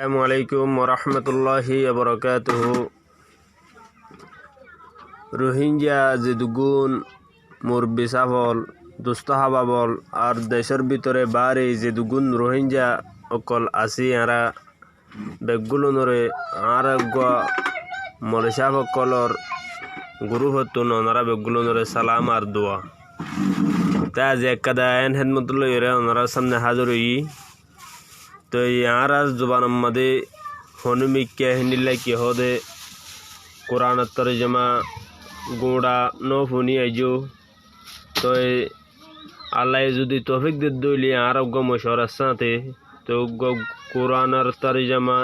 আসসালামু আলাইকুম ওরহমতুল্লাহি ওবরাকাতুহু। রোহিঙ্গা যে দুগুণ মুরব্বী সাফল দুস্তাহা বাবল আর দেশের ভিতরে বাড়ি যে দুগুণ রোহিঙ্গা অকল আসি এরা বেগুলোনরে আর মলেশা সকলর গুরু হতুন ওনারা বেগুলোনরে সালাম আর দোয়া তা যে একাদা এন হেদমতুল্লাহ ওনারা সামনে হাজির হই তো আর জবান মাদে হনুমিকে হিন্দিল্লা কি হদে কোরআন তরজমা গোড়া নো ফুনি আইজো তো আল্লাহ যদি তৌফিক দে দইলি আর মশওয়ারার সাথে তো কোরআনের তরজমা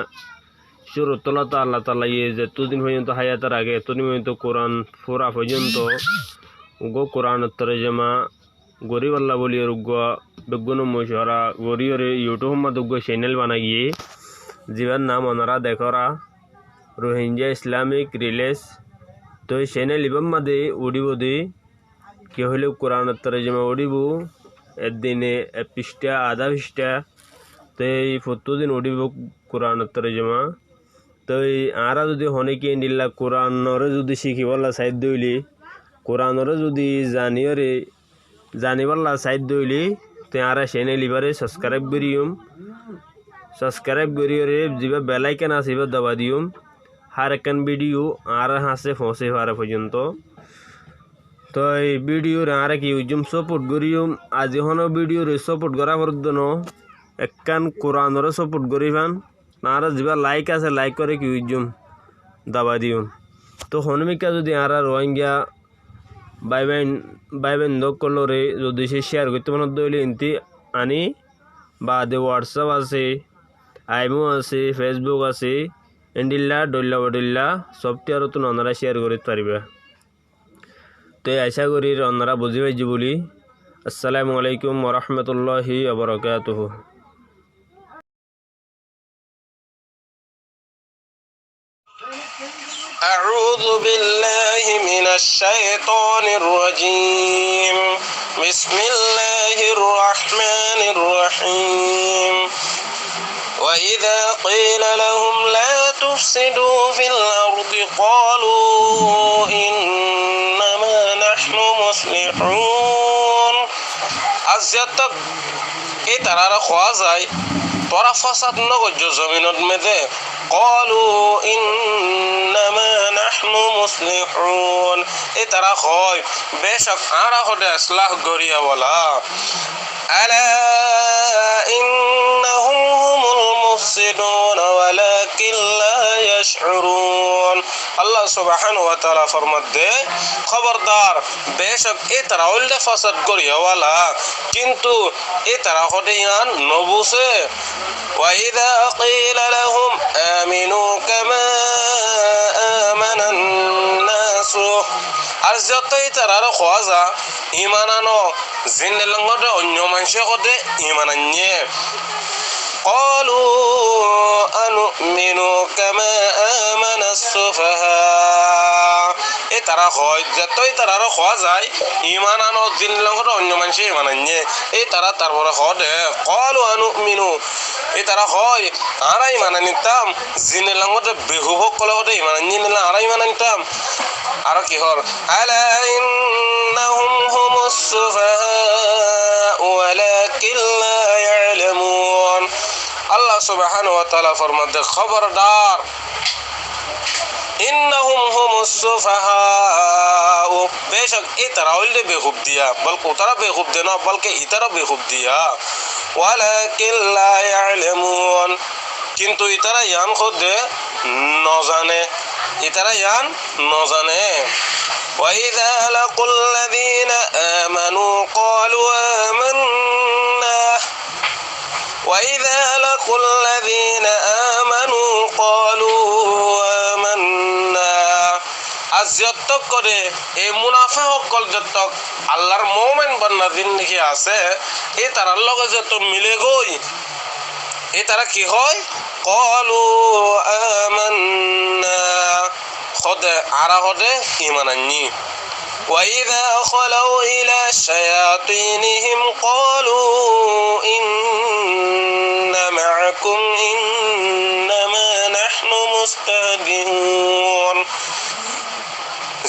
শুরুতলা তো আল্লাহ তাআলা যতদিন পর্যন্ত হায়াতের আগে এতদিন পর্যন্ত কোরআন পুরা পর্যন্ত কোরআন তরজমা গরিব আল্লাহ বলি বেগুন মশওয়ারা গরিয়রে ইউটিউব মাদুগ চ্যানেল বানাইয়ে জীবন নাম ওনারা দেখরা রোহিঙ্গা ইসলামিক রিলেস তো এই চ্যানেল ইবাম মাদে উড়িব দি কি হলে কোরআন তরজমা উড়িব একদিনে পৃষ্ঠা আধা পৃষ্ঠা তো এই প্রতিদিন উড়িব কোরআন তরজমা তো এই আরা যদি হনেকে নিল্লা কোরআনরে যদি শিখিবলা সাইড দইলি কোরআনরে যদি জানিবলা সাইড দইলি তো আরা চ্যানেল ইবারে সাবস্ক্রাইব করিয়রে যিবা বেলাইকেন আসিব দাবা দিউম হার একখান ভিডিও আর হাসে ফসে পারে পর্যন্ত তো এই ভিডিওর আর কি উজুম সাপোর্ট করিউম আজ হন ভিডিওর সাপোর্ট করা পর্যন্ত একখান কোরআনরে সাপোর্ট করিবান আর যিবা লাইক আছে লাইক করে কি উজুম দাবা দিউম তো হনমিকা যদি আর রোহিঙ্গা বাই বাইবেন দকলরে যদি সে শেয়ার করতে মনে দইলে ইনতি আনি বা দে হোয়াটসঅ্যাপ আছে আইমো আছে ফেসবুক আছে এন্ডিল্লা ডল্লা বডল্লা সবটি আর তো ওনারা শেয়ার করতে পারবে তো আশা করি ওনারা বুঝি পাইছি বলি। আসসালামু আলাইকুম ওরহমতুল্লাহি ওবরাকাতুহু। أعوذ بالله من الشيطان الرجيم بسم الله الرحمن الرحيم وإذا قيل لهم لا تفسدوا في الأرض قالوا إنما نحن مصلحون أزيتك এই তারা খোয়া যায় তোরা ফাসাদ নগজ জমিনত মেদে قالوا إنما نحن مصلحون এই তারা হয় বেশক আরা হদে ইসলাহ গরিয়া বলা ألا إنهم هم المفسدون ولكن لا يشعرون আল্লাহ সুবহানাহু ওয়া তাআলা ফরমাতে খবরদার বেশক এই তারা উল্লে ফাসাদ করিয়া ওয়ালা কিন্তু এই তারা হদে ইয়ান নবুসে وإذا قيل لهم آمنوا كما آمن الناس আর যতই তারা খোয়াজা ইমানানো জিন্দেলঙ্গতে অন্য মানুষের কতে ইমানান্যে قالوا أنؤمن كما آمن السفهاء এই তারা হয় যতই তারা খোয়া যায় ইমানানো জিন্দেলঙ্গতে অন্য মানুষের ইমানান্যে এই তারা তারপরে কতে قالوا أنؤمن এই তারা হয় আরাই মানে নিতাম জিনেলাঙ্গতে বেহুভোগ কলগতে ইমান নিলা আরাই মানে নিতাম আর কি হল আলা ইন্নাহুম হুমুস সুফাহা ওয়ালাকিন লা ইয়ালামুন আল্লাহ সুবহানাহু ওয়া তাআলা ফরমাতে খবরদার ইন্নাহুম হুমুস সুফাহা বেশক এই তারা হইলে বেহুব দিয়া বলকো তারা বেহুব দেনা বলকে ইতারা বেহুব দিয়া ওয়ালাকিন লা ইয়ালামুন কিন্তু ইতারা ইয়ান খুদে নজানে ইতারা ইয়ান নজানে وإذا لقوا الذين آمنوا قالوا آمنا وإذا لقوا الذين آمنوا قالوا آمنا আজ যতক করে এই মুনাফিক সকল যতক আল্লাহর মুমিন বান্দা জিন্দেগি আছে এই তারার লগে যত মিলে গই এই তারা কি হয় قالوا آمنا খোদে আরা হদে ঈমান আননি وإذا خلوا إلى شياطينهم قالوا إن معكم إنما مستهزئون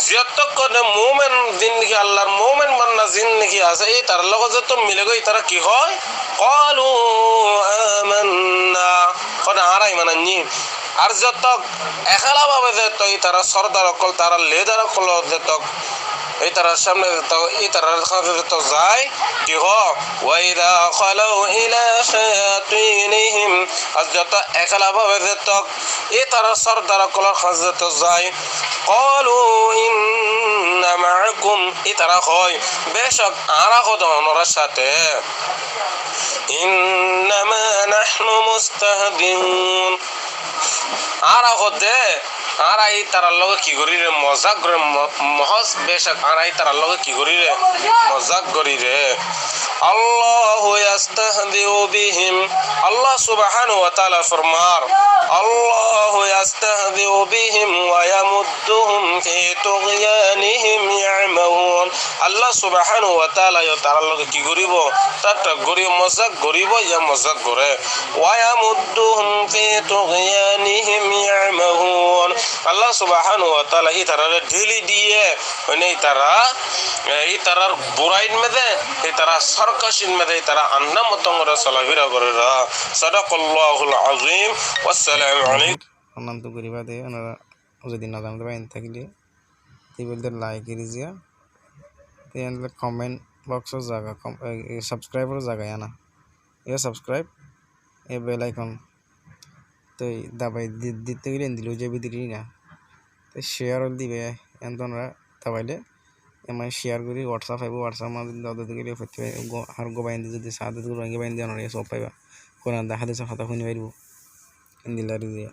যত করে মুমিন জিন্দেগি আল্লাহর মুমিন বান্দা জিন্দেগি আছে এই তার লগত যত মিলে গই তারা কি হয় ক্বালু আমান্না কোন হারাই মানানি আর যত একলা ভাবে যত এই তারা সরদার অকল তারা লেদার অকল যত এই তারার সামনে যত এই তারার কাছে যত যায় কি হয় ওয়াইদা খালাউ ইলা শায়াতিনহিম আর যত একলা ভাবে যত এই তারা সরদার অকল কাছে যত যায় قالوا إنا معكم إترا خوي بشك أرا خدون رشته إنما نحن مستهزئون أرا خده أرا إترا لوگ کی گری ره مزاق گره محض بشك أرا إترا لوگ کی گری ره مزاق گری ره الله يستهزئ بهم الله سبحانه وتعالى فرمار الله يستهزئ بهم ويمدهم في طغيانهم يعمهون الله سبحانه وتعالى يتعالى কি করিব তাটা গরি মজাক করিব ইয়া মজাক করে ويمدهم في طغيانهم يعمهون الله سبحانه وتعالى ইতারারে ঢেলি দিয়ে মানে ইতারার বুরাইন মধ্যে ইতারা সরকাশিন মধ্যে ইতারা আন্না মতঙ্গরা চলাফেরা করে সাদাকাল্লাহুল আযীম ওয়াসসালামু আলাইকুম অনন্ত করিবা দে ওনারা যদি না জানতে পারেন থাকলে টিভিতে লাইক করিয়া তাহলে কমেন্ট বক্সের জায়গা সাবস্ক্রাইবের জায়গায় আনা এ সাবস্ক্রাইব এ বেল আইকন তো দাবাই দিতে গেলে দিলেও যাবে দিলি না তো শেয়ার দিবে এনতনরা দাবাইলে এমন শেয়ার করি হোয়াটসঅ্যাপ আইব হোয়াটসঅ্যাপ মাঝে দাদা গেলে আর গোবাইন যদি সাদা রঙে বাইন দিয়ে সব পাইবা কোরআন দেখা দিয়েছে কথা শুনি পারব দিলারি দিয়া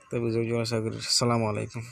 তবে জয় জয় সাগর আসসালামু আলাইকুম